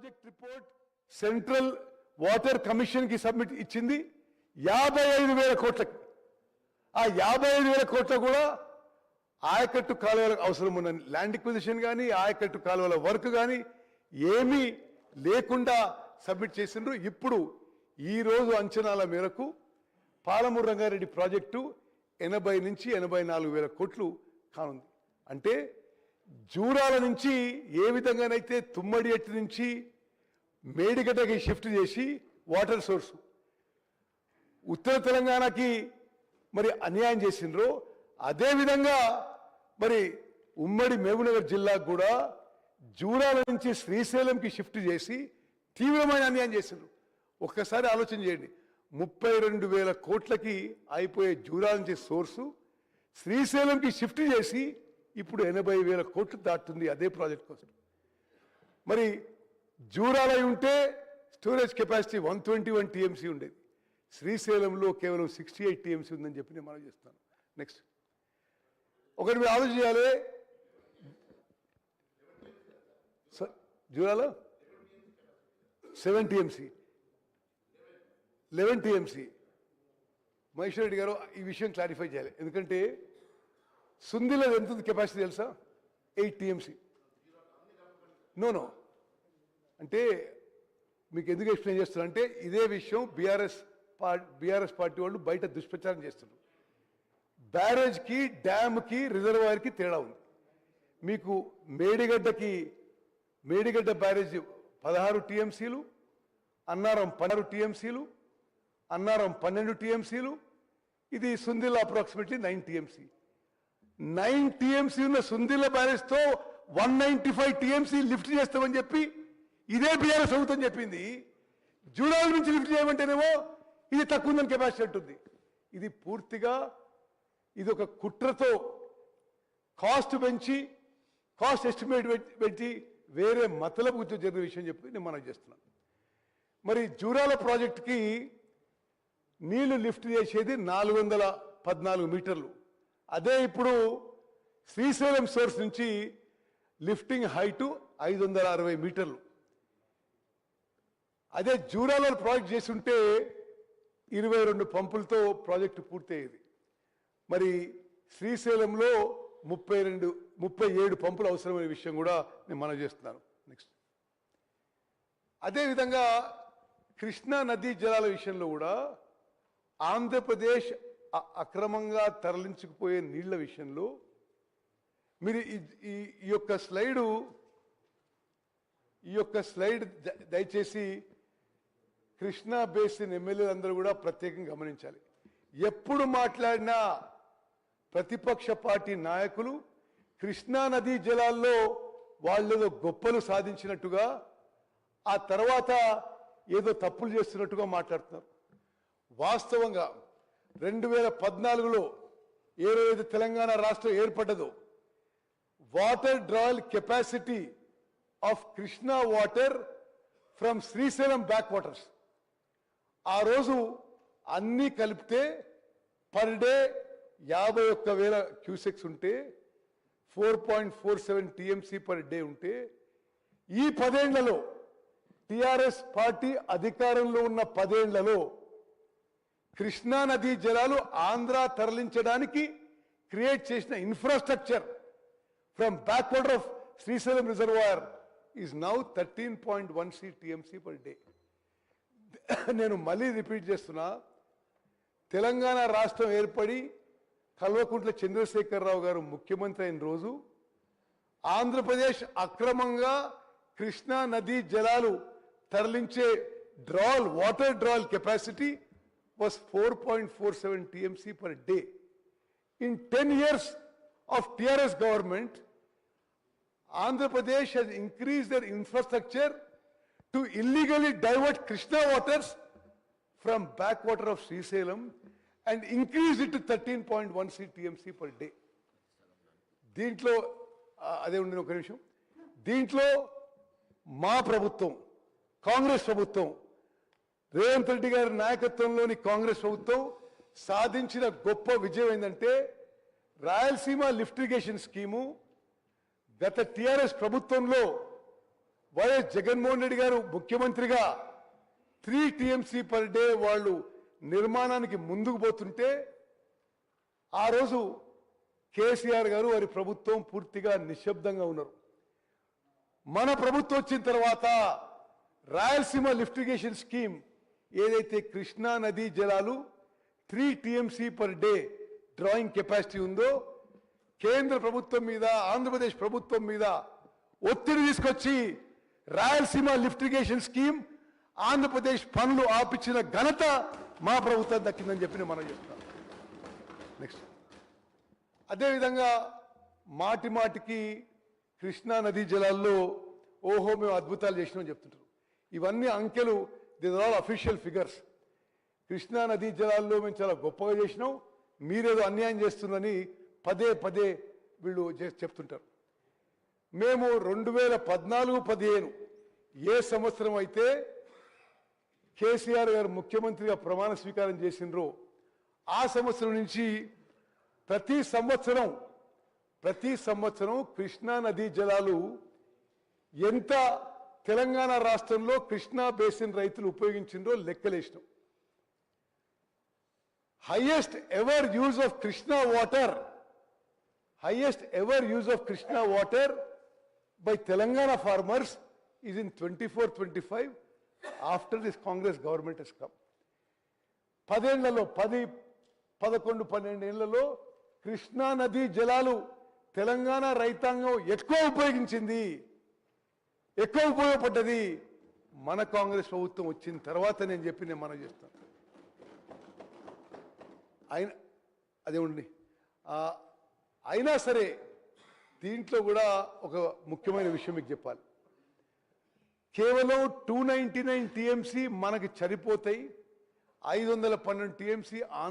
Project report central water commission కి submit ఇచ్చింది 55,000 కోట్లకి. ఆ 55,000 కోట్ల కూడా ఆయకట్టు కాలువలకు అవసరం ఉన్న ల్యాండ్ ఎక్విజిషన్ కానీ ఆయకట్టు కాలువల వర్క్ కానీ ఏమీ లేకుండా సబ్మిట్ చేసిండ్రు. ఇప్పుడు ఈ రోజు అంచనాల మేరకు పాలమూరు రంగారెడ్డి ప్రాజెక్టు 80 నుంచి 84,000 కోట్లు కానుంది. అంటే జూరాల నుంచి ఏ విధంగానైతే తుమ్మడి ఎట్టు నుంచి మేడిగడ్డకి షిఫ్ట్ చేసి వాటర్ సోర్సు ఉత్తర తెలంగాణకి మరి అన్యాయం చేసిండ్రో అదేవిధంగా మరి ఉమ్మడి మహబూబ్నగర్ జిల్లాకు కూడా జూరాల నుంచి శ్రీశైలంకి షిఫ్ట్ చేసి తీవ్రమైన అన్యాయం చేసిండ్రు. ఒక్కసారి ఆలోచన చేయండి, 32,000 కోట్లకి అయిపోయే జూరాల నుంచి సోర్సు శ్రీశైలంకి షిఫ్ట్ చేసి ఇప్పుడు 80,000 కోట్లు దాటుతుంది అదే ప్రాజెక్ట్ కోసం. మరి జూరాల ఉంటే స్టోరేజ్ కెపాసిటీ 121 టీఎంసీ ఉండేది, శ్రీశైలంలో కేవలం 68 టీఎంసీ ఉందని చెప్పి నేను మనం చేస్తాను. నెక్స్ట్ ఒకటి మీరు ఆలోచన చేయాలి, జూరాల 7 టీఎంసీ 11 టీఎంసీ. మహేశ్వర్ రెడ్డి గారు ఈ విషయం క్లారిఫై చేయాలి, ఎందుకంటే సుందిలో ఎంత కెపాసిటీ తెలుసా? 8 టీఎంసీ. నో అంటే మీకు ఎందుకు ఎక్స్ప్లెయిన్ చేస్తున్నా అంటే ఇదే విషయం బీఆర్ఎస్ పార్టీ వాళ్ళు బయట దుష్ప్రచారం చేస్తున్నారు. బ్యారేజ్కి డ్యామ్కి రిజర్వాయర్కి తేడా ఉంది. మీకు మేడిగడ్డ బ్యారేజ్ 16 టీఎంసీలు, అన్నారం 16 టీఎంసీలు, అన్నారం 12 టీఎంసీలు, ఇది సుందిల అప్రాక్సిమేట్లీ 9 టీఎంసీ. 9 టీఎంసీ ఉన్న సుందిల బ్యారేజ్తో 195 టీఎంసీ లిఫ్ట్ చేస్తామని చెప్పి ఇదే బీఆర్ఎస్ ప్రభుత్వం చెప్పింది. జూడాల నుంచి లిఫ్ట్ చేయమంటేనేమో ఇది తక్కువ ఉందని కెపాసిటీ ఉంటుంది. ఇది పూర్తిగా ఇది ఒక కుట్రతో కాస్ట్ పెంచి కాస్ట్ ఎస్టిమేట్ పెంచి వేరే మతలబు జరిగిన విషయం చెప్పి నేను మనం చేస్తున్నాను. మరి జూరాల ప్రాజెక్టుకి నీళ్లు లిఫ్ట్ చేసేది 414 మీటర్లు. అదే ఇప్పుడు శ్రీశైలం సోర్స్ నుంచి లిఫ్టింగ్ హైటు 560 మీటర్లు. అదే జూరాల ప్రాజెక్ట్ చేసి ఉంటే 22 పంపులతో ప్రాజెక్టు పూర్తయ్యేది. మరి శ్రీశైలంలో 37 పంపులు అవసరమైన విషయం కూడా నేను మనం చేస్తున్నాను. నెక్స్ట్ అదేవిధంగా కృష్ణా నదీ జలాల విషయంలో కూడా ఆంధ్రప్రదేశ్ అక్రమంగా తరలించుకుపోయే నీళ్ల విషయంలో మీరు ఈ యొక్క స్లైడ్ దయచేసి కృష్ణా బేసిన్ ఎమ్మెల్యేలందరూ కూడా ప్రత్యేకంగా గమనించాలి. ఎప్పుడు మాట్లాడినా ప్రతిపక్ష పార్టీ నాయకులు కృష్ణా నదీ జలాల్లో వాళ్ళేదో గొప్పలు సాధించినట్టుగా ఆ తర్వాత ఏదో తప్పులు చేస్తున్నట్టుగా మాట్లాడుతున్నారు. వాస్తవంగా 2014లో ఏ రోజైతే తెలంగాణ రాష్ట్రం ఏర్పడ్డదో water drawal capacity of Krishna water from Srisailam back waters ఆ రోజు అన్నీ కలిపితే పర్ డే 51,000 క్యూసెక్స్ ఉంటే 4.47 టీఎంసీ పర్ డే ఉంటే ఈ 10 ఏళ్లలో టిఆర్ఎస్ పార్టీ అధికారంలో ఉన్న 10 ఏళ్లలో కృష్ణా నదీ జలాలు ఆంధ్ర తరలించడానికి క్రియేట్ చేసిన infrastructure from back water of Srisailam reservoir is now 13.16 TMC per day. నేను మళ్ళీ రిపీట్ చేస్తున్నా, తెలంగాణ రాష్ట్రం ఏర్పడి కల్వకుంట్ల చంద్రశేఖరరావు గారు ముఖ్యమంత్రి అయిన రోజు ఆంధ్రప్రదేశ్ అక్రమంగా కృష్ణా నదీ జలాలు తరలించే water drawal capacity was 4.47 TMC per day. In 10 years of TRS government, Andhra Pradesh has increased their infrastructure to illegally divert Krishna waters from backwater of Srisailam and increased it to 13.16 TMC per day. దీంట్లో అదే ఉండిన ఒక నిమిషం, దీంట్లో మా ప్రభుత్వం కాంగ్రెస్ ప్రభుత్వం రేవంత్ రెడ్డి గారి నాయకత్వంలోని కాంగ్రెస్ ప్రభుత్వం సాధించిన గొప్ప విజయం ఏంటంటే రాయలసీమ లిఫ్ట్ ఇరిగేషన్ స్కీము గత టిఆర్ఎస్ ప్రభుత్వంలో వైఎస్ జగన్మోహన్ రెడ్డి గారు ముఖ్యమంత్రిగా 3 టీఎంసీ పర్ డే వాళ్ళు నిర్మాణానికి ముందుకు పోతుంటే ఆ రోజు కేసీఆర్ గారు వారి ప్రభుత్వం పూర్తిగా నిశ్శబ్దంగా ఉన్నారు. మన ప్రభుత్వం వచ్చిన తర్వాత రాయలసీమ లిఫ్ట్ ఇరిగేషన్ స్కీమ్ ఏదైతే కృష్ణా నదీ జలాలు 3 TMC per day drawing capacity ఉందో కేంద్ర ప్రభుత్వం మీద ఆంధ్రప్రదేశ్ ప్రభుత్వం మీద ఒత్తిడి తీసుకొచ్చి Rayalaseema lift irrigation scheme Andhra Pradesh పనులు ఆపించిన ఘనత మా ప్రభుత్వం దక్కిందని చెప్పి మనం చెప్తాం. నెక్స్ట్ అదేవిధంగా మాటి మాటికి కృష్ణా నదీ జలాల్లో ఓహో మేము అద్భుతాలు చేసినామని చెప్తుంటారు. ఇవన్నీ అంకెలు, these are all official figures. Krishna నదీ జలాల్లో మేము చాలా గొప్పగా చేసినాం, మీరేదో అన్యాయం చేస్తున్నారని పదే పదే వీళ్ళు చెప్తుంటారు. మేము 2014-15 ఏ సంవత్సరం అయితే కేసీఆర్ గారు ముఖ్యమంత్రిగా ప్రమాణ స్వీకారం చేసినరో ఆ సంవత్సరం నుంచి ప్రతి సంవత్సరం కృష్ణా నదీ జలాలు ఎంత తెలంగాణ రాష్ట్రంలో కృష్ణా బేసిన్ రైతులు ఉపయోగించిందో లెక్కలేసినాం. highest ever use of Krishna water by Telangana farmers is in 24-25 after this Congress government has come. 10-11-12 ఏళ్లలో కృష్ణా నదీ జలాలు తెలంగాణ రైతాంగం ఎక్కువ ఉపయోగించింది, ఎక్కువ ఉపయోగపడ్డది మన కాంగ్రెస్ ప్రభుత్వం వచ్చిన తర్వాత నేను చెప్పి నేను మనం చేస్తాను. అయినా సరే దీంట్లో కూడా ఒక ముఖ్యమైన విషయం మీకు చెప్పాలి. కేవలం 299 టీఎంసీ మనకి సరిపోతాయి, 512 టీఎంసీ ఆంధ్ర